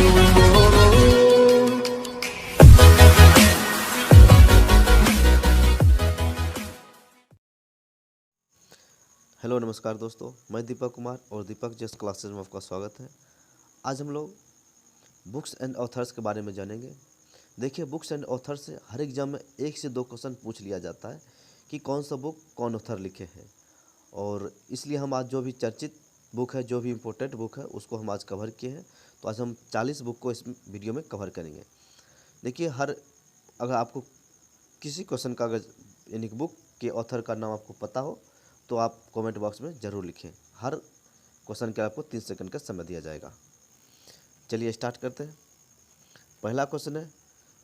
Hello नमस्कार दोस्तों, मैं दीपक कुमार और दीपक जस्ट क्लासेज में आपका स्वागत है। आज हम लोग बुक्स एंड ऑथर्स के बारे में जानेंगे। देखिए, बुक्स एंड ऑथर से हर एग्जाम में 1 से 2 क्वेश्चन पूछ लिया जाता है कि कौन सा बुक कौन ऑथर लिखे हैं, और इसलिए हम आज जो भी चर्चित बुक है, जो भी इम्पोर्टेंट बुक है, उसको हम आज कवर किए हैं। तो आज हम 40 बुक को इस वीडियो में कवर करेंगे। देखिए, अगर आपको किसी क्वेश्चन का अगर यानी कि बुक के ऑथर का नाम आपको पता हो तो आप कमेंट बॉक्स में ज़रूर लिखें। हर क्वेश्चन के आपको 3 सेकंड का समय दिया जाएगा। चलिए स्टार्ट करते हैं। पहला क्वेश्चन है,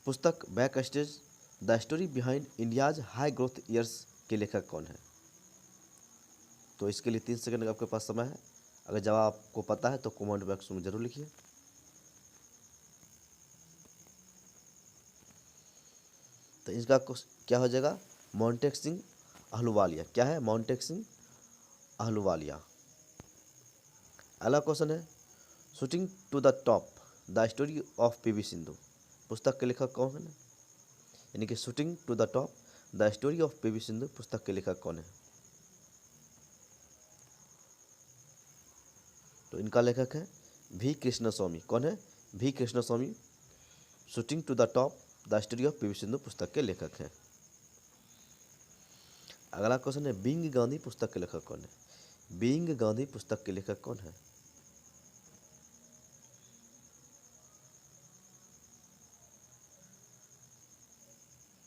पुस्तक back stage the story behind India's high growth years के लेखक कौन है? तो इसके लिए 3 सेकंड का आपके पास समय है। अगर जवाब आपको पता है तो कमेंट बॉक्स में ज़रूर लिखिए। तो इसका क्या हो जाएगा? मोंटेक सिंह अहलूवालिया। क्या है? मोंटेक सिंह अहलूवालिया। अगला क्वेश्चन है, shooting to the top the story of PV Sindhu. पुस्तक के लेखक कौन है? यानी कि shooting to the top the story of PV Sindhu पुस्तक के लेखक कौन है? तो इनका लेखक है वी कृष्णस्वामी। कौन है? V Krishnaswamy shooting to the top the story of PV Sindhu पुस्तक के लेखक हैं। अगला क्वेश्चन है, बीइंग गांधी पुस्तक के लेखक कौन है? बीइंग गांधी पुस्तक के लेखक कौन है?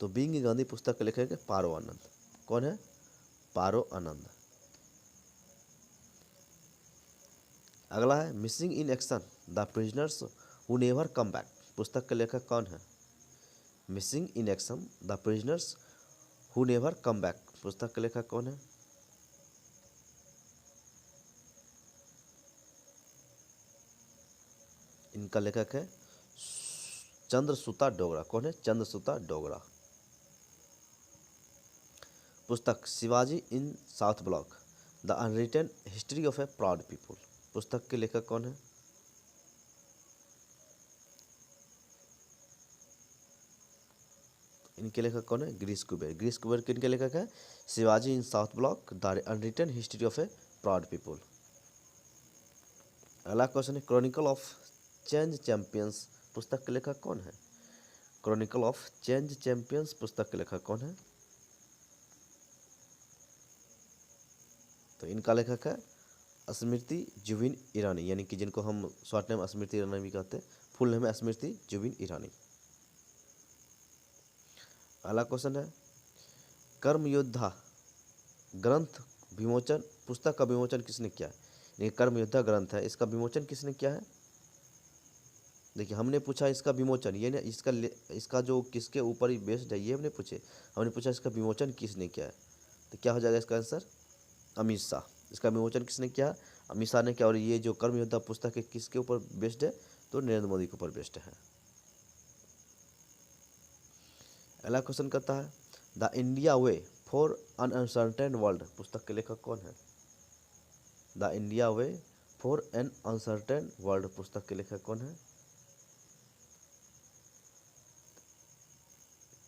तो बीइंग गांधी पुस्तक के लेखक है पारो आनंद। कौन है? पारो आनंद। अगला है, missing in action the prisoners who never come back पुस्तक के लेखक कौन है? Missing in action the prisoners who never come back पुस्तक के लेखक कौन है? इनका लेखक है चंद्रसूता डोगरा। कौन है? चंद्रसूता डोगरा। पुस्तक Shivaji in South Block the unwritten history of a proud people पुस्तक के लेखक कौन है? इनके लेखक कौन है? गिरीश कुबेर। गिरीश कुबेर किनके लेखक है? Shivaji in South Block the unwritten history of a proud people. अगला क्वेश्चन है, क्रॉनिकल ऑफ चेंज चैंपियंस पुस्तक के लेखक कौन है? क्रॉनिकल ऑफ चेंज चैंपियंस पुस्तक के लेखक कौन है? तो इनका लेखक है स्मृति जुबिन ईरानी, यानी कि जिनको हम शॉर्ट नेम स्मृति ईरानी भी कहते हैं, फुल नेम है स्मृति जुबिन ईरानी। अगला क्वेश्चन है, कर्म योद्धा ग्रंथ विमोचन पुस्तक का विमोचन किसने किया है? ये कर्म योद्धा ग्रंथ है, इसका विमोचन किसने किया है? देखिए, हमने पूछा इसका विमोचन, ये ना इसका जो किसके ऊपर ही बेस्ड है ये हमने पूछे। हमने पूछा इसका विमोचन किसने किया है, तो क्या हो जाएगा इसका आंसर? अमित शाह। इसका विमोचन किसने किया? अमित शाह ने किया। और ये जो कर्म योद्धा पुस्तक है किसके ऊपर बेस्ड है? तो नरेंद्र मोदी के ऊपर बेस्ड है। अगला क्वेश्चन कहता है, the India way for on uncertain world पुस्तक के लेखक कौन है? The India way for an uncertain world पुस्तक के लेखक कौन है?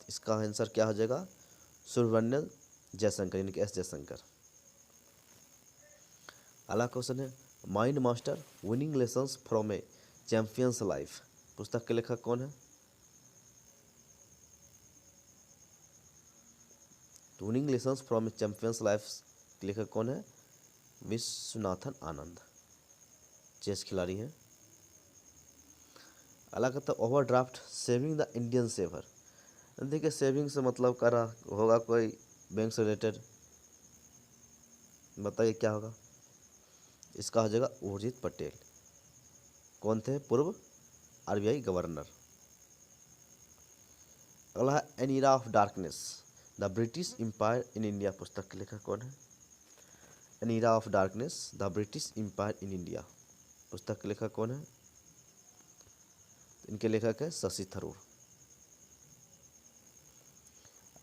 इसका आंसर क्या हो जाएगा? सुब्रमण्यम जयशंकर, यानी कि एस जयशंकर। अगला क्वेश्चन है, mind master winning lessons from A champions life पुस्तक के लेखक कौन है? Winning lessons from A champions life के लेखक कौन है? विश्वनाथन आनंद, चेस खिलाड़ी हैं। अगला कहता है, overdraft saving the Indian saver. देखिए, सेविंग से मतलब कर रहा होगा कोई बैंक से रिलेटेड, बताइए क्या होगा? इसका हो जाएगा उर्जित पटेल। कौन थे? पूर्व आरबीआई गवर्नर। अगला है, an era of darkness the British Empire in India पुस्तक के लेखक कौन है? An era of darkness the British Empire in India पुस्तक के लेखक कौन है? इनके लेखक है शशि थरूर।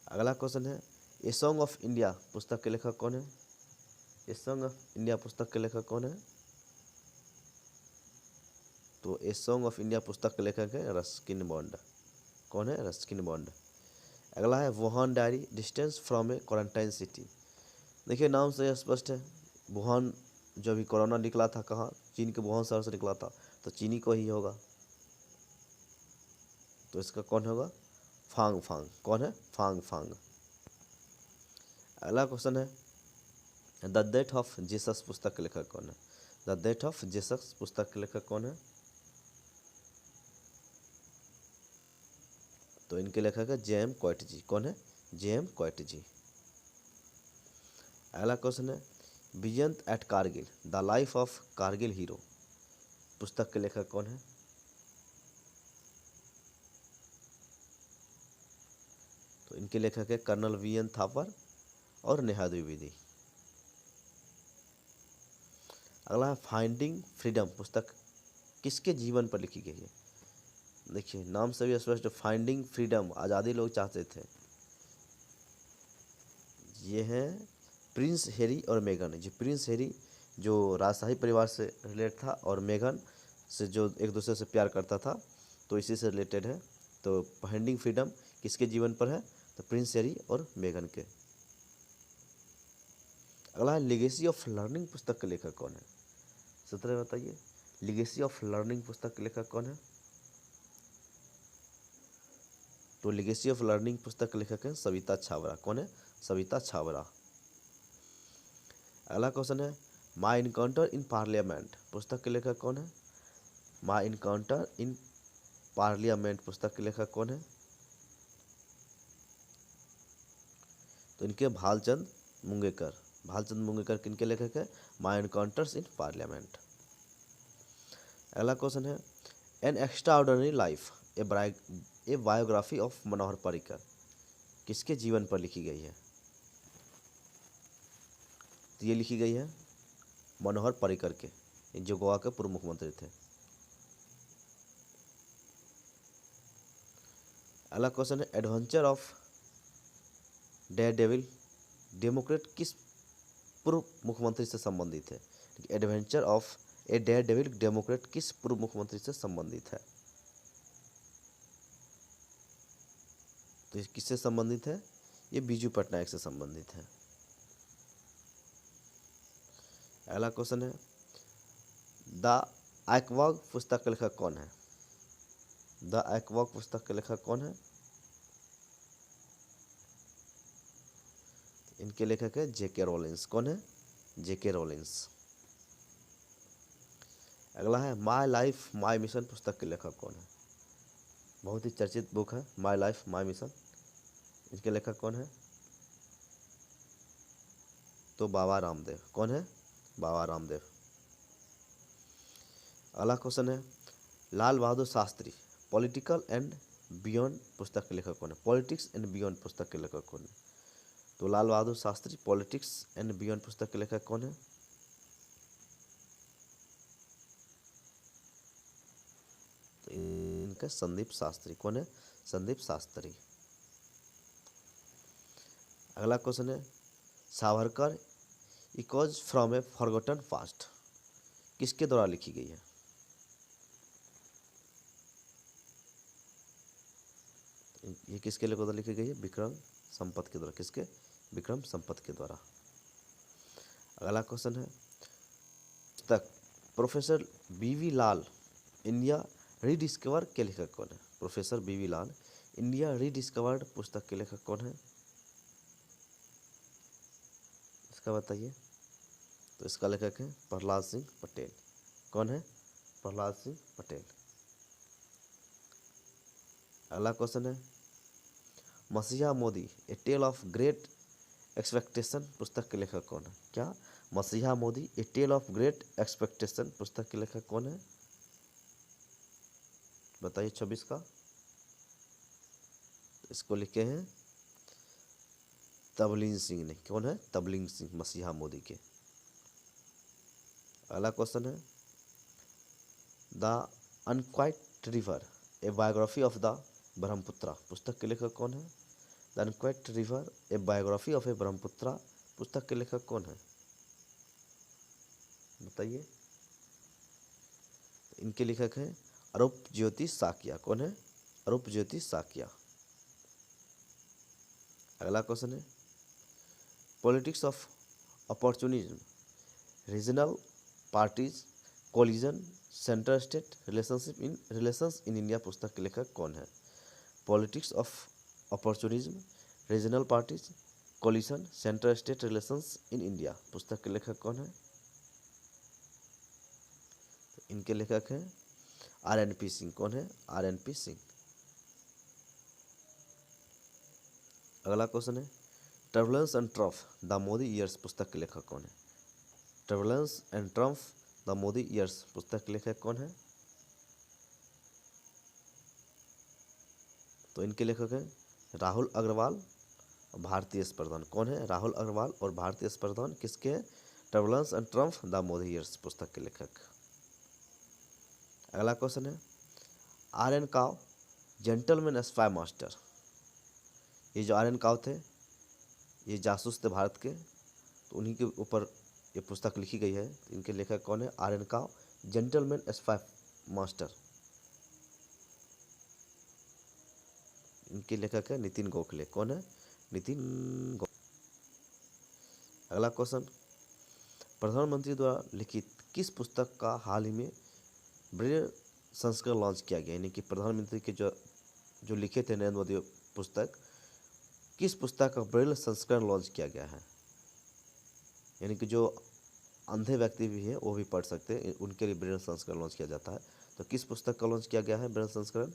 अगला क्वेश्चन है, ए सॉन्ग ऑफ इंडिया पुस्तक के लेखक कौन है? ए सॉन्ग ऑफ इंडिया पुस्तक के लेखक कौन है? तो ए सॉन्ग ऑफ इंडिया पुस्तक के लेखक है रस्किन बॉन्ड। कौन है? Ruskin bond. अगला है Wuhan diary, distance from A quarantine city. देखिए नाम से स्पष्ट है, वुहान जो अभी कोरोना निकला था कहाँ? चीन के वुहान शहर से निकला था, तो चीनी को ही होगा। तो इसका कौन होगा? फांग फांग। कौन है? फांग फांग। अगला क्वेश्चन है द डेथ ऑफ जीसस पुस्तक के लेखक कौन है? द डेथ ऑफ जीसस पुस्तक के लेखक कौन है? तो इनके लेखक है जेएम क्वाइटजी। कौन है? J M Coetzee. अगला क्वेश्चन है Vijyant at Kargil, the life of Kargil hero पुस्तक के लेखक कौन है? तो इनके लेखक है कर्नल वी एन थापर और नेहा द्विवेदी। अगला है फाइंडिंग फ्रीडम पुस्तक किसके जीवन पर लिखी गई है? देखिए नाम से भी स्पष्ट, फाइंडिंग फ्रीडम, आज़ादी लोग चाहते थे। ये हैं प्रिंस हैरी और मेगन। जो प्रिंस हैरी जो राजशाही परिवार से रिलेटेड था और मेगन से जो एक दूसरे से प्यार करता था, तो इसी से रिलेटेड है। तो फाइंडिंग फ्रीडम किसके जीवन पर है? तो प्रिंस हैरी और मेगन के। अगला है लिगेसी ऑफ लर्निंग पुस्तक के लेखक कौन है? 17 बताइए। लिगेसी ऑफ लर्निंग पुस्तक के लेखक कौन है? तो लिगेसी ऑफ लर्निंग पुस्तक के लेखक है सविता छाबड़ा। कौन है? सविता छाबड़ा। अगला क्वेश्चन है माई इनकाउंटर इन पार्लियामेंट पुस्तक के लेखक कौन है? माई इनकाउंटर इन पार्लियामेंट पुस्तक के लेखक कौन है? तो इनके भालचंद मुंगेकर। भालचंद मुंगेकर किनके लेखक है? My encounters in parliament. अगला क्वेश्चन है an extraordinary life a biography of Manohar Parrikar किसके जीवन पर लिखी गई है? तो ये लिखी गई है मनोहर पर्रिकर के, जो गोवा के पूर्व मुख्यमंत्री थे। अगला क्वेश्चन है एडवेंचर ऑफ डेयरडेविल डेमोक्रेट किस पूर्व मुख्यमंत्री से संबंधित है? Adventure of A Daredevil Democrat किस पूर्व मुख्यमंत्री से संबंधित है? तो किससे संबंधित है? ये बीजू पटनायक से संबंधित है। अगला क्वेश्चन है द आइकवॉग पुस्तक के लेखक कौन है? द आइकवॉग पुस्तक के लेखक कौन है? इनके लेखक है जेके रोलिंस। कौन है? जेके रोलिंस। अगला है माई लाइफ माई मिशन पुस्तक के लेखक कौन है? बहुत ही चर्चित बुक है माई लाइफ माई मिशन। इसके लेखक कौन है? तो बाबा रामदेव। कौन है? बाबा रामदेव। अगला क्वेश्चन है Lal Bahadur Shastri political and beyond पुस्तक के लेखक कौन है? पॉलिटिक्स एंड बियॉन्ड पुस्तक के लेखक कौन है? तो Lal Bahadur Shastri politics and beyond पुस्तक के लेखक कौन है? तो इनका संदीप शास्त्री। कौन है? संदीप शास्त्री। अगला क्वेश्चन है Savarkar echoes from A forgotten past किसके द्वारा लिखी गई है? ये किसके द्वारा लिखी गई है? विक्रम संपत के द्वारा। किसके? विक्रम संपत के द्वारा। अगला क्वेश्चन है पुस्तक प्रोफेसर बीवी लाल इंडिया रीडिस्कवर के लेखक कौन है? प्रोफेसर बीवी लाल इंडिया रीडिस्कवर्ड पुस्तक के लेखक कौन है? इसका बताइए। तो इसका लेखक है प्रहलाद सिंह पटेल। कौन है? प्रहलाद सिंह पटेल। अगला क्वेश्चन है मसीहा मोदी ए टेल ऑफ ग्रेट एक्सपेक्टेशन पुस्तक के लेखक कौन है? क्या? मसीहा मोदी ए टेल ऑफ ग्रेट एक्सपेक्टेशन पुस्तक के लेखक कौन है? बताइए 26 का। इसको लिखे हैं तबलीन सिंह ने। कौन है? तबलीन सिंह मसीहा मोदी के। अगला क्वेश्चन है the unquiet river a biography of the Brahmaputra पुस्तक के लेखक कौन है? The unquiet river a biography of a Brahmaputra पुस्तक के लेखक कौन है? बताइए। इनके लेखक हैं अरूप ज्योति साकिया। कौन है? अरूप ज्योति साकिया। अगला क्वेश्चन है politics of opportunism, regional parties, coalition, centre state relations in India पुस्तक के लेखक कौन है? Politics of opportunism, regional parties, coalition, centre state relations in India पुस्तक के लेखक कौन है? तो इनके लेखक हैं RNP सिंह। कौन है? RNP सिंह। अगला क्वेश्चन है turbulence and triumph the Modi years पुस्तक के लेखक कौन है? Turbulence and triumph the Modi years पुस्तक के लेखक कौन है? तो इनके लेखक हैं राहुल अग्रवाल और भारती स्पर्धन। कौन है? राहुल अग्रवाल और भारती स्पर्धन किसके हैं? Turbulence and triumph the Modi years पुस्तक के लेखक। अगला क्वेश्चन है RN काव जेंटलमैन स्पाई मास्टर। ये जो RN काव थे ये जासूस थे भारत के, तो उन्हीं के ऊपर ये पुस्तक लिखी गई है। इनके लेखक कौन है? RN काव जेंटलमैन स्पाई मास्टर। इनके लेखक है नितिन गोखले। कौन है? नितिन गोखले। अगला क्वेश्चन प्रधानमंत्री द्वारा लिखित किस पुस्तक का हाल ही में ब्रेल संस्करण लॉन्च किया गया? यानी कि प्रधानमंत्री के जो लिखे थे नरेंद्र मोदी पुस्तक, किस पुस्तक का ब्रेल संस्करण लॉन्च किया गया है? यानी कि जो अंधे व्यक्ति भी है वो भी पढ़ सकते हैं, उनके लिए ब्रेल संस्करण लॉन्च किया जाता है। तो किस पुस्तक का लॉन्च किया गया है ब्रेल संस्करण?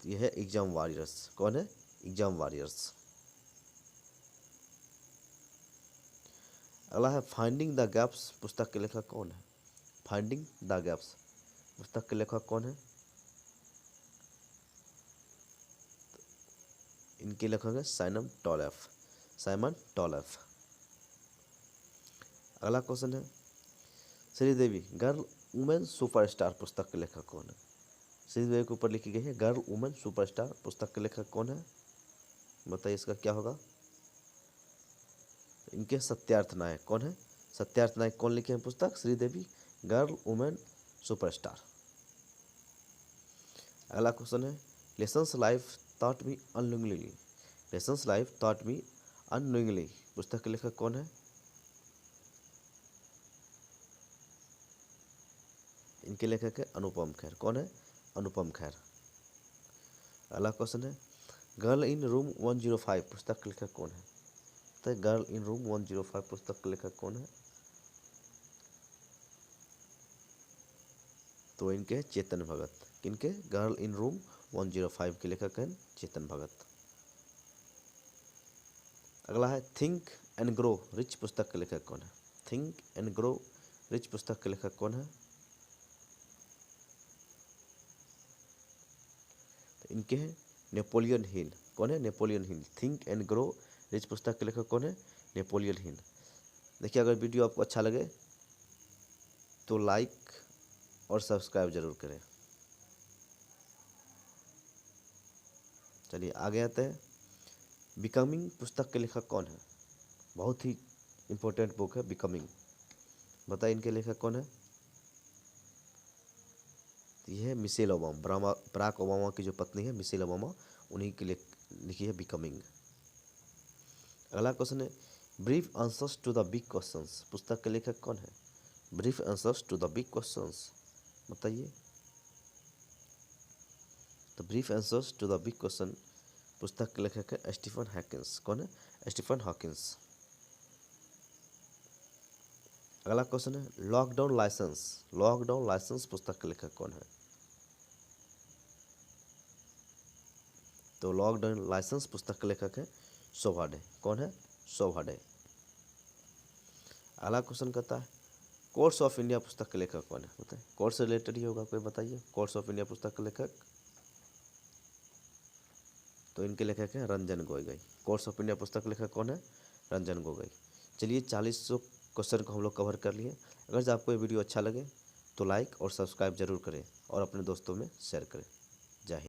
यह है एग्जाम वॉरियर्स। कौन है? Exam warriors. अगला है फाइंडिंग द गैप्स पुस्तक के लेखक कौन है? फाइंडिंग द गैप्स पुस्तक के लेखक कौन है? इनके लेखक है साइमन टॉलेफ। साइमन टॉलेफ। अगला क्वेश्चन है श्रीदेवी गर्ल वुमेन सुपरस्टार पुस्तक के लेखक कौन है? श्रीदेवी के ऊपर लिखी गई है गर्ल वुमेन सुपरस्टार पुस्तक के लेखक कौन है? बताइए इसका क्या होगा? इनके सत्यार्थ नायक। कौन है? सत्यार्थ नायक कौन लिखे हैं पुस्तक? Sridevi girl women superstar. अगला क्वेश्चन है लेसन्स लाइफ थॉट मी अननोइंगली। लेसन्स लाइफ थॉट मी अननोइंगली पुस्तक के लेखक कौन है? इनके लेखक है अनुपम खेर। कौन है? अनुपम खेर। अगला क्वेश्चन है गर्ल इन रूम 105 पुस्तक के लेखक कौन है? तो गर्ल इन रूम 105 पुस्तक के लेखक कौन है? तो इनके चेतन भगत। किनके? गर्ल इन रूम 105 के लेखक हैं चेतन भगत। अगला है थिंक एंड ग्रो रिच पुस्तक के लेखक कौन है? थिंक एंड ग्रो रिच पुस्तक के लेखक कौन है? तो इनके हैं नेपोलियन हिल। कौन है? Napoleon Hill. Think and grow rich पुस्तक के लेखक कौन है? Napoleon Hill. देखिए अगर वीडियो आपको अच्छा लगे तो लाइक और सब्सक्राइब जरूर करें। चलिए आगे आते हैं बिकमिंग पुस्तक के लेखक कौन है? बहुत ही इम्पोर्टेंट बुक है बिकमिंग। बताइए इनके लेखक कौन है? यह है मिशेल ओबामा। बराक ओबामा की जो पत्नी है मिशेल ओबामा, उन्हीं के लिए लिखी है बिकमिंग। अगला क्वेश्चन है brief answers to the big questions पुस्तक के लेखक कौन है? Brief answers to the big questions बताइए। तो brief answers to the big question पुस्तक के लेखक है स्टीफन हॉकिंस। कौन है? Stephen Hawkins. अगला क्वेश्चन है लॉकडाउन लाइसेंस। लॉकडाउन लाइसेंस पुस्तक के लेखक कौन है? तो लॉकडाउन लाइसेंस पुस्तक के लेखक है शोभा डे। कौन है? शोभा डे। अगला क्वेश्चन कहता है कोर्स ऑफ इंडिया पुस्तक के लेखक कौन है? बताइए कोर्स से रिलेटेड ही होगा कोई, बताइए कोर्स ऑफ इंडिया पुस्तक के लेखक। तो इनके लेखक हैं Ranjan Gogoi. Course of India पुस्तक के लेखक कौन है? रंजन गोगोई। चलिए 40 क्वेश्चन को हम लोग कवर कर लिए। अगर आपको ये वीडियो अच्छा लगे तो लाइक और सब्सक्राइब जरूर करें और अपने दोस्तों में शेयर करें।